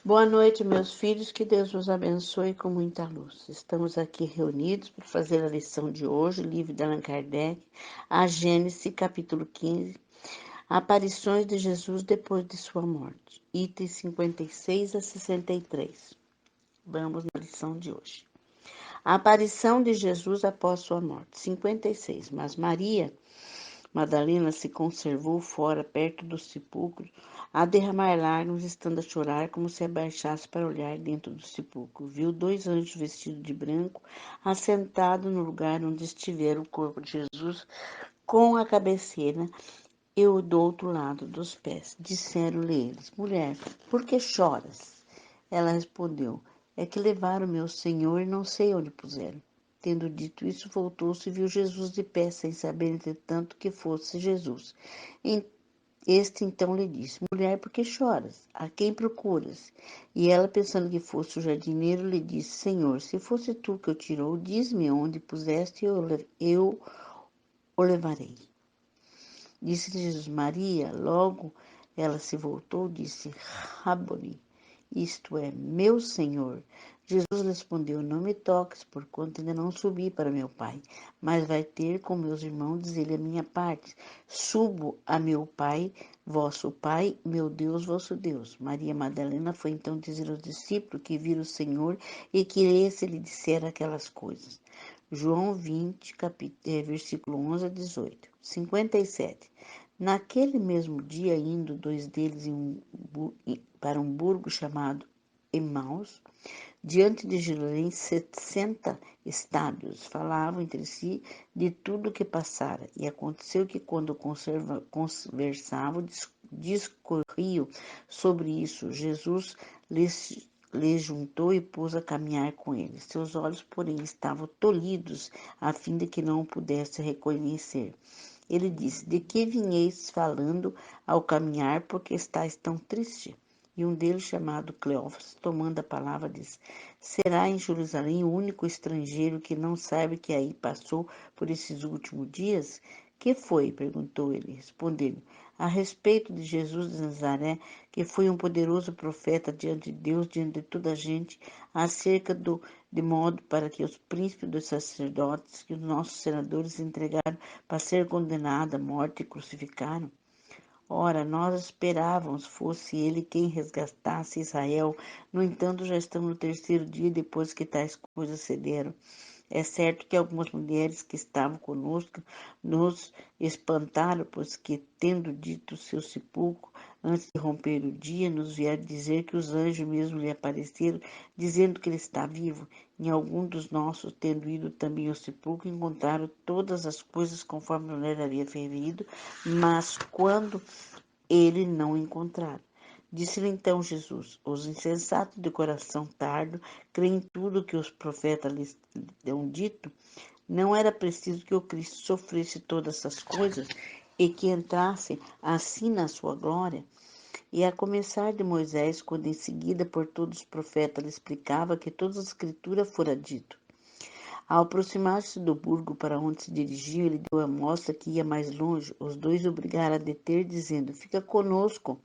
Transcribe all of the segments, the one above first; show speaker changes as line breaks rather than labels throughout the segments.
Boa noite, meus filhos, que Deus os abençoe com muita luz. Estamos aqui reunidos para fazer a lição de hoje, livro de Allan Kardec, a Gênesis, capítulo 15, aparições de Jesus depois de sua morte, itens 56 a 63. Vamos na lição de hoje. A aparição de Jesus após sua morte, 56. Mas Maria Madalena se conservou fora, perto do sepulcro, a derramar lágrimas, estando a chorar, como se abaixasse para olhar dentro do sepulcro. Viu 2 anjos vestidos de branco, assentados no lugar onde estivera o corpo de Jesus, com a cabeceira e o do outro lado dos pés. Disseram-lhe eles: Mulher, por que choras? Ela respondeu: É que levaram meu Senhor e não sei onde puseram. Tendo dito isso, voltou-se e viu Jesus de pé, sem saber, entretanto, que fosse Jesus. Este então lhe disse: Mulher, por que choras? A quem procuras? E ela, pensando que fosse o jardineiro, lhe disse: Senhor, se fosse tu que o tirou, diz-me onde puseste, eu o levarei. Disse-lhe Jesus: Maria. Logo ela se voltou e disse: Rabboni, isto é, meu Senhor. Jesus respondeu: Não me toques, porquanto ainda não subi para meu Pai, mas vai ter com meus irmãos, dizer-lhe a minha parte. Subo a meu Pai, vosso Pai, meu Deus, vosso Deus. Maria Madalena foi então dizer aos discípulos que viram o Senhor e que esse lhe dissera aquelas coisas. João 20, versículo 11 a 18. 57. Naquele mesmo dia, indo 2 deles para um burgo chamado Emaús, diante de Jerusalém, 60 estádios falavam entre si de tudo o que passara. E aconteceu que, quando conversavam, discorriam sobre isso, Jesus lhes juntou e pôs a caminhar com eles. Seus olhos, porém, estavam tolhidos, a fim de que não o pudesse reconhecer. Ele disse: De que vinheis falando ao caminhar, porque estáis tão triste? E um deles, chamado Cleófas, tomando a palavra, disse: Será em Jerusalém o único estrangeiro que não sabe que aí passou por esses últimos dias? Que foi? Perguntou ele. Respondeu: A respeito de Jesus de Nazaré, que foi um poderoso profeta diante de Deus, diante de toda a gente, acerca de modo para que os príncipes dos sacerdotes, que os nossos senadores entregaram para ser condenado à morte e crucificaram. Ora, nós esperávamos fosse ele quem resgatasse Israel. No entanto, já estamos no 3º dia depois que tais coisas cederam. É certo que algumas mulheres que estavam conosco nos espantaram, pois que, tendo dito o seu sepulcro, antes de romper o dia, nos vieram dizer que os anjos mesmo lhe apareceram, dizendo que ele está vivo. Em algum dos nossos, tendo ido também ao sepulcro, encontraram todas as coisas conforme a mulher havia referido, mas quando ele não encontraram. Disse-lhe então Jesus: Os insensatos de coração tardo creem em tudo que os profetas lhes têm dito. Não era preciso que o Cristo sofresse todas essas coisas e que entrasse assim na sua glória? E a começar de Moisés, quando em seguida por todos os profetas lhe explicava que toda a escritura fora dito. Ao aproximar-se do burgo para onde se dirigiam, ele deu a mostra que ia mais longe. Os dois obrigaram a deter, dizendo: Fica conosco,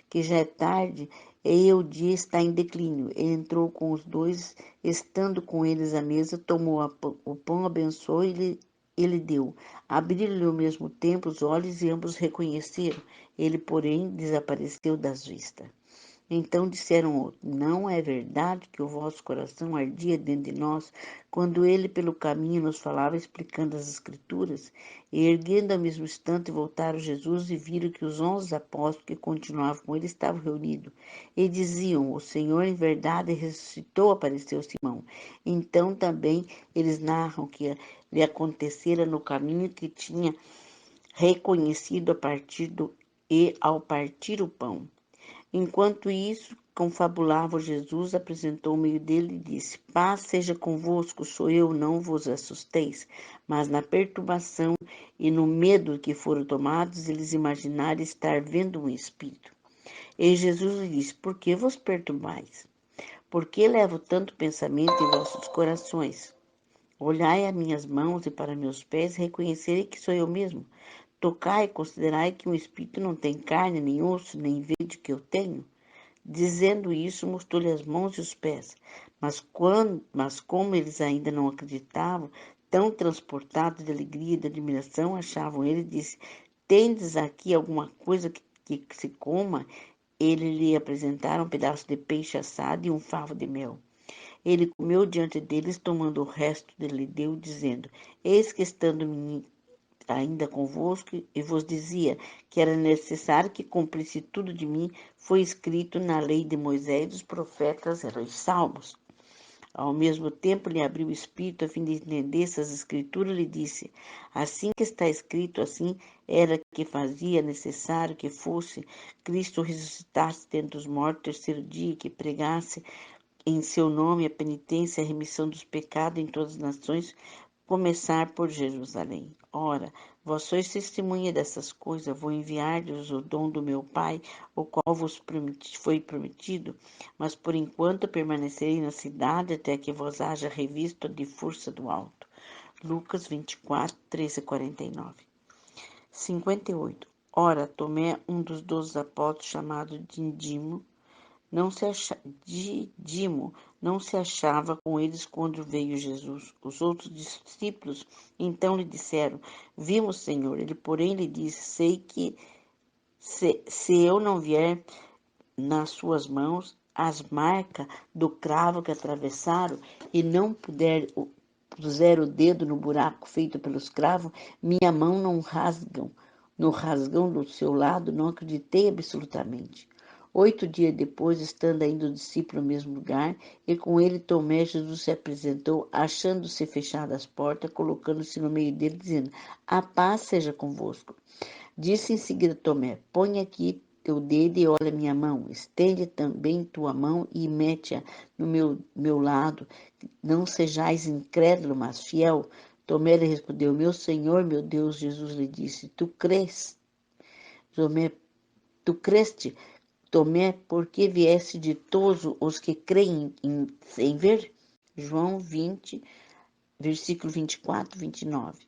que já é tarde e o dia está em declínio. Ele entrou com os dois, estando com eles à mesa, tomou o pão, abençoou e ele deu. Abriram-lhe ao mesmo tempo os olhos e ambos reconheceram. Ele, porém, desapareceu das vistas. Então disseram outros: Não é verdade que o vosso coração ardia dentro de nós, quando ele pelo caminho nos falava, explicando as Escrituras? E erguendo ao mesmo instante, voltaram Jesus e viram que os 11 apóstolos que continuavam com ele estavam reunidos. E diziam: O Senhor em verdade ressuscitou, apareceu Simão. Então também eles narram que lhe acontecera no caminho que tinha reconhecido ao partir o pão. Enquanto isso, confabulava Jesus, apresentou o meio dele e disse: Paz seja convosco, sou eu, não vos assusteis. Mas na perturbação e no medo que foram tomados, eles imaginaram estar vendo um espírito. E Jesus lhe disse: Por que vos perturbais? Por que levo tanto pensamento em vossos corações? Olhai as minhas mãos e para meus pés, reconhecerei que sou eu mesmo. Tocai e considerai que um espírito não tem carne, nem osso, nem vede que eu tenho. Dizendo isso, mostrou-lhe as mãos e os pés. Mas como eles ainda não acreditavam, tão transportados de alegria e de admiração, achavam ele, disse: Tendes aqui alguma coisa que se coma? Ele lhe apresentaram um pedaço de peixe assado e um favo de mel. Ele comeu diante deles, tomando o resto, ele deu, dizendo: Eis que estando ainda convosco, e vos dizia que era necessário que cumprisse tudo de mim, foi escrito na lei de Moisés, dos profetas e dos salmos. Ao mesmo tempo, lhe abriu o espírito a fim de entender essas escrituras, lhe disse: Assim que está escrito, assim era que fazia necessário que fosse Cristo ressuscitasse dentre os mortos, terceiro dia, que pregasse em seu nome a penitência e a remissão dos pecados em todas as nações, começar por Jerusalém. Ora, vós sois testemunha dessas coisas, vou enviar-vos o dom do meu Pai, o qual vos foi prometido, mas por enquanto permanecerei na cidade até que vos haja revisto de força do alto. Lucas 24, 13 a 49. 58. Ora, Tomé, um dos 12 apóstolos, chamado Dídimo, não se achava com eles quando veio Jesus. Os outros discípulos então lhe disseram: Vimos, Senhor. Ele, porém, lhe disse: Sei que se eu não vier nas suas mãos as marcas do cravo que atravessaram e não puser o dedo no buraco feito pelos cravos, minha mão não rasgam, no rasgão do seu lado, não acreditei absolutamente. 8 dias depois, estando ainda o discípulo no mesmo lugar, e com ele Tomé, Jesus se apresentou, achando-se fechadas as portas, colocando-se no meio dele, dizendo: A paz seja convosco. Disse em seguida Tomé: Põe aqui teu dedo e olha minha mão. Estende também tua mão e mete-a no meu lado. Não sejais incrédulo, mas fiel. Tomé lhe respondeu: Meu Senhor, meu Deus. Jesus lhe disse: Tu crês? Tomé, tu creste? Tomé, porque vieste de todos os que creem sem ver? João 20, versículo 24, 29.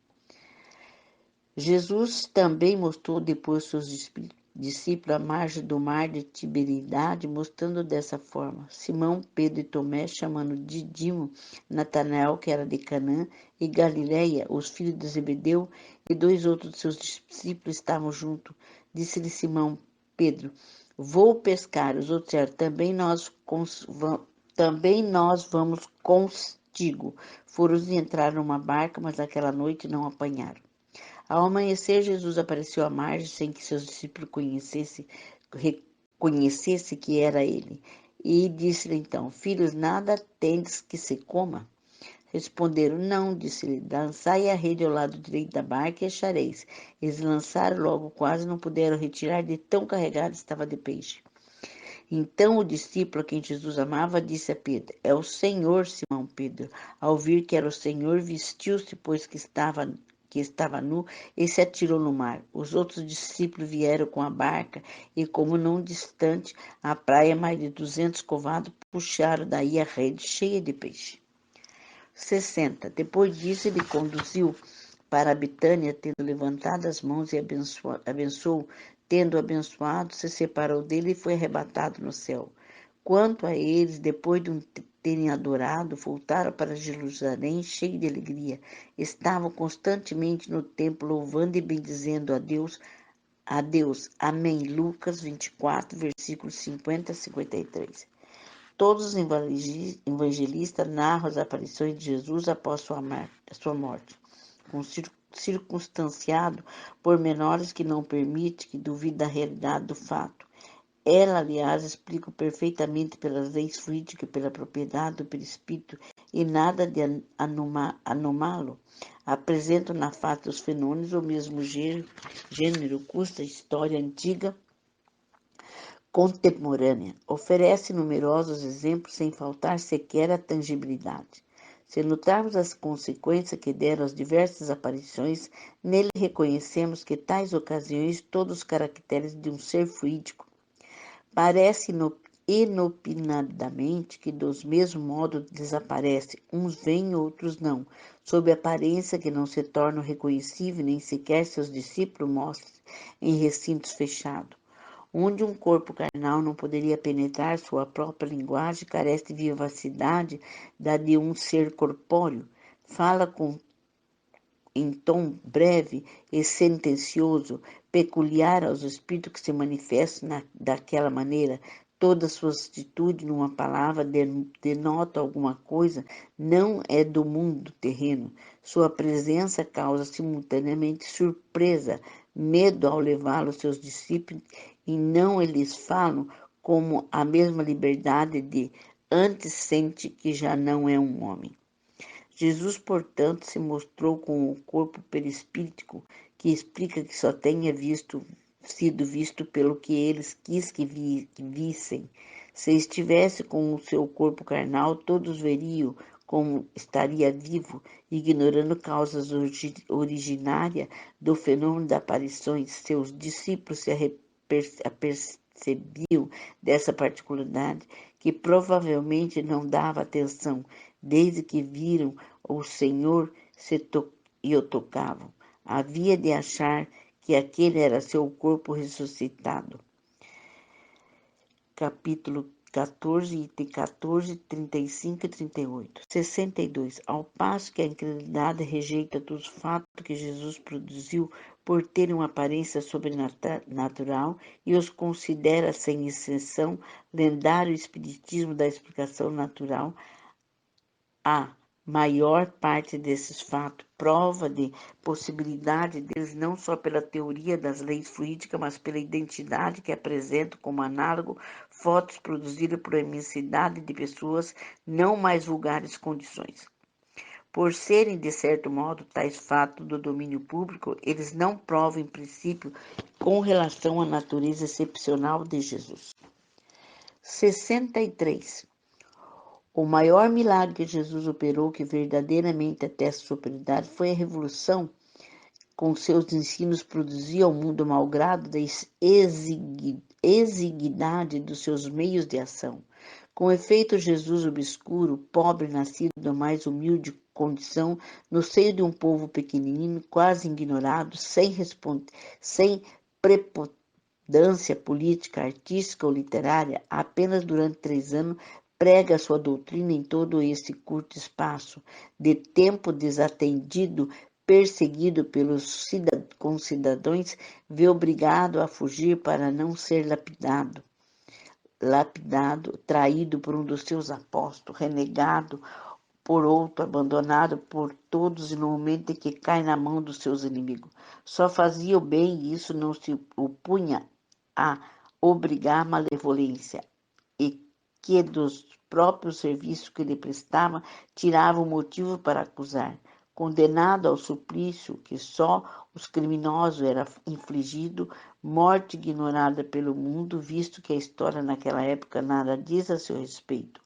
Jesus também mostrou depois seus discípulos à margem do mar de Tiberidade, mostrando dessa forma Simão, Pedro e Tomé, chamando Dídimo, Natanael, que era de Canaã, e Galileia, os filhos de Zebedeu, e 2 outros de seus discípulos estavam junto. Disse-lhe Simão Pedro: Vou pescar. Os outros disseram: também nós vamos contigo. Foram e entraram numa barca, mas aquela noite não apanharam. Ao amanhecer, Jesus apareceu à margem sem que seus discípulos reconhecessem que era ele. E disse-lhe então: Filhos, nada tendes que se coma? Responderam: Não, disse-lhe: Lançai a rede ao lado direito da barca e achareis. Eles lançaram, logo quase não puderam retirar, de tão carregado estava de peixe. Então o discípulo a quem Jesus amava disse a Pedro: É o Senhor, Simão Pedro. Ao vir que era o Senhor, vestiu-se, pois que estava nu, e se atirou no mar. Os outros discípulos vieram com a barca, e como não distante, a praia, mais de 200 covados, puxaram daí a rede cheia de peixe. 60. Depois disso, ele conduziu para a Betânia, tendo levantado as mãos e abençoou, tendo abençoado, se separou dele e foi arrebatado no céu. Quanto a eles, depois de terem adorado, voltaram para Jerusalém cheios de alegria. Estavam constantemente no templo, louvando e bendizendo a Deus. Amém. Lucas 24, versículos 50 a 53. Todos os evangelistas narram as aparições de Jesus após sua morte, com circunstanciado pormenores que não permite que duvide da realidade do fato. Ela, aliás, explica perfeitamente pelas leis fluídicas e pela propriedade do perispírito e nada de anômalo. Apresentam na face dos fenômenos o mesmo gênero, custa história antiga contemporânea. Oferece numerosos exemplos sem faltar sequer a tangibilidade. Se notarmos as consequências que deram as diversas aparições, nele reconhecemos que tais ocasiões todos os caracteres de um ser fluídico. Parece inopinadamente que dos mesmos modos desaparece, uns vêm, outros não, sob aparência que não se tornam reconhecíveis, nem sequer seus discípulos mostram em recintos fechados. Onde um corpo carnal não poderia penetrar sua própria linguagem, carece de vivacidade da de um ser corpóreo. Fala em tom breve e sentencioso, peculiar aos espíritos que se manifestam daquela maneira. Toda sua atitude, numa palavra, denota alguma coisa, não é do mundo terreno. Sua presença causa simultaneamente surpresa, medo ao levá-lo aos seus discípulos, e não eles falam como a mesma liberdade de antes sente que já não é um homem. Jesus, portanto, se mostrou com o corpo perispíritico, que explica que só tenha sido visto pelo que eles quis que vissem. Se estivesse com o seu corpo carnal, todos veriam como estaria vivo, ignorando causas originárias do fenômeno das aparições. Seus discípulos se apercebiam dessa particularidade, que provavelmente não dava atenção, desde que viram o Senhor e o tocavam. Havia de achar que aquele era seu corpo ressuscitado. Capítulo 14, item 14, 35 e 38. 62. Ao passo que a incredulidade rejeita todos os fatos que Jesus produziu por terem uma aparência sobrenatural e os considera, sem exceção, lendário espiritismo da explicação natural, a maior parte desses fatos prova de possibilidade deles não só pela teoria das leis fluídicas, mas pela identidade que apresentam como análogo fotos produzidas por imensidade de pessoas não mais vulgares condições. Por serem, de certo modo, tais fatos do domínio público, eles não provam em princípio com relação à natureza excepcional de Jesus. 63. O maior milagre que Jesus operou, que verdadeiramente atesta superioridade, foi a revolução com seus ensinos produzia ao mundo malgrado da exiguidade dos seus meios de ação. Com efeito, Jesus obscuro, pobre, nascido da mais humilde condição, no seio de um povo pequenino, quase ignorado, sem prepotência política, artística ou literária, apenas durante 3 anos, prega sua doutrina em todo esse curto espaço de tempo desatendido, perseguido pelos concidadãos, vê obrigado a fugir para não ser lapidado, traído por um dos seus apóstolos, renegado por outro, abandonado por todos e no momento em que cai na mão dos seus inimigos. Só fazia o bem e isso não se opunha a obrigar a malevolência, e que dos próprios serviços que lhe prestava tirava o motivo para acusar. Condenado ao suplício que só os criminosos era infligido, morte ignorada pelo mundo, visto que a história naquela época nada diz a seu respeito.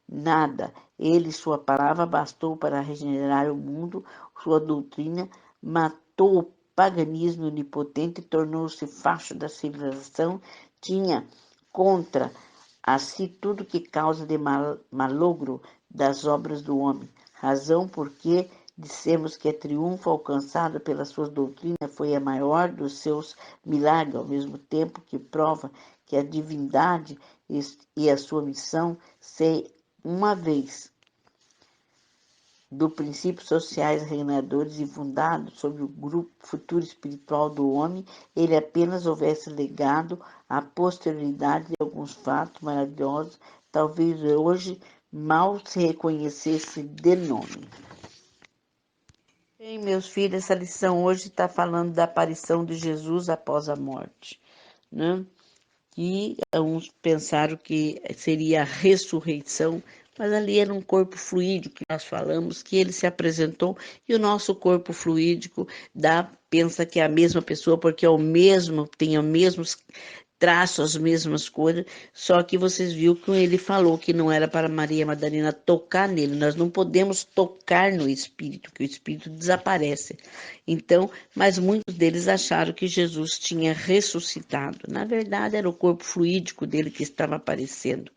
Nada, ele, sua palavra, bastou para regenerar o mundo, sua doutrina matou o paganismo onipotente e tornou-se facho da civilização, tinha contra a si tudo que causa de malogro das obras do homem, razão porque dissemos que a triunfo alcançado pelas suas doutrinas foi a maior dos seus milagres, ao mesmo tempo que prova que a divindade e a sua missão se uma vez do princípios sociais reinadores e fundados sobre o grupo futuro espiritual do homem, ele apenas houvesse legado à posterioridade de alguns fatos maravilhosos, talvez hoje mal se reconhecesse de nome. Bem, meus filhos, essa lição hoje está falando da aparição de Jesus após a morte, né? Que uns pensaram que seria a ressurreição, mas ali era um corpo fluídico que nós falamos, que ele se apresentou, e o nosso corpo fluídico pensa que é a mesma pessoa, porque é o mesmo, tem os mesmos traços, as mesmas cores, só que vocês viram que ele falou que não era para Maria Madalena tocar nele, nós não podemos tocar no Espírito, que o Espírito desaparece. Então, mas muitos deles acharam que Jesus tinha ressuscitado. Na verdade, era o corpo fluídico dele que estava aparecendo.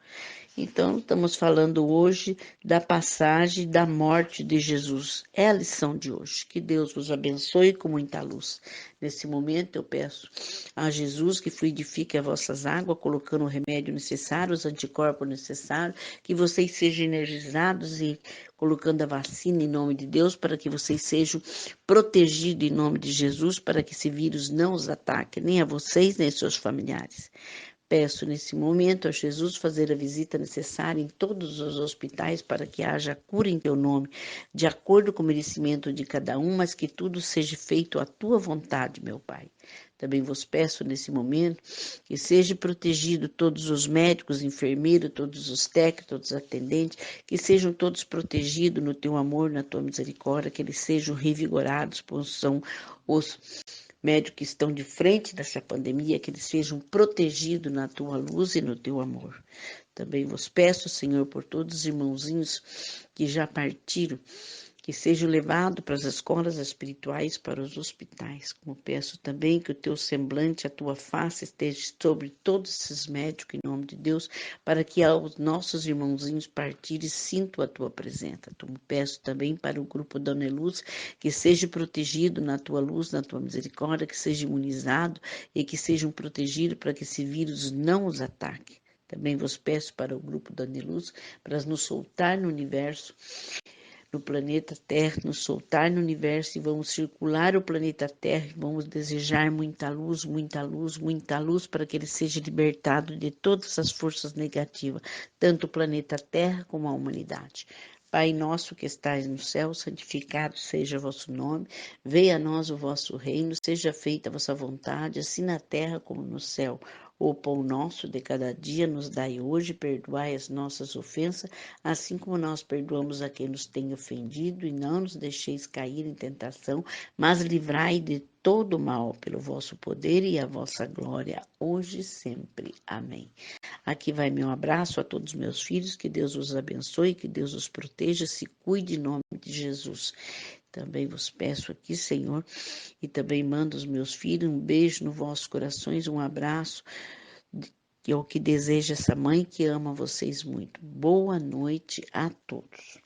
Então, estamos falando hoje da passagem da morte de Jesus. É a lição de hoje. Que Deus vos abençoe com muita luz. Nesse momento, eu peço a Jesus que fluidifique as vossas águas, colocando o remédio necessário, os anticorpos necessários, que vocês sejam energizados e colocando a vacina em nome de Deus, para que vocês sejam protegidos em nome de Jesus, para que esse vírus não os ataque, nem a vocês, nem a seus familiares. Peço nesse momento a Jesus fazer a visita necessária em todos os hospitais para que haja cura em teu nome, de acordo com o merecimento de cada um, mas que tudo seja feito à tua vontade, meu Pai. Também vos peço nesse momento que seja protegido todos os médicos, enfermeiros, todos os técnicos, todos os atendentes, que sejam todos protegidos no teu amor, na tua misericórdia, que eles sejam revigorados, possam os médicos que estão de frente dessa pandemia, que eles sejam protegidos na tua luz e no teu amor. Também vos peço, Senhor, por todos os irmãozinhos que já partiram, que sejam levados para as escolas espirituais, para os hospitais. Como peço também que o teu semblante, a tua face esteja sobre todos esses médicos, em nome de Deus, para que aos nossos irmãozinhos partirem sintam a tua presença. Como peço também para o grupo Dona Luz, que seja protegido na tua luz, na tua misericórdia, que seja imunizado e que sejam protegidos para que esse vírus não os ataque. Também vos peço para o grupo Dona Luz, para nos soltar no universo, no planeta Terra, nos soltar no universo e vamos circular o planeta Terra e vamos desejar muita luz, muita luz, muita luz para que ele seja libertado de todas as forças negativas, tanto o planeta Terra como a humanidade. Pai nosso que estais no céu, santificado seja o vosso nome, venha a nós o vosso reino, seja feita a vossa vontade, assim na terra como no céu. O pão nosso de cada dia nos dai hoje, perdoai as nossas ofensas, assim como nós perdoamos a quem nos tem ofendido, e não nos deixeis cair em tentação, mas livrai de todo mal, pelo vosso poder e a vossa glória, hoje e sempre. Amém. Aqui vai meu abraço a todos os meus filhos, que Deus os abençoe, que Deus os proteja, se cuide em nome de Jesus. Também vos peço aqui, Senhor, e também mando os meus filhos um beijo nos vossos corações, um abraço, que é o que deseja essa mãe que ama vocês muito. Boa noite a todos.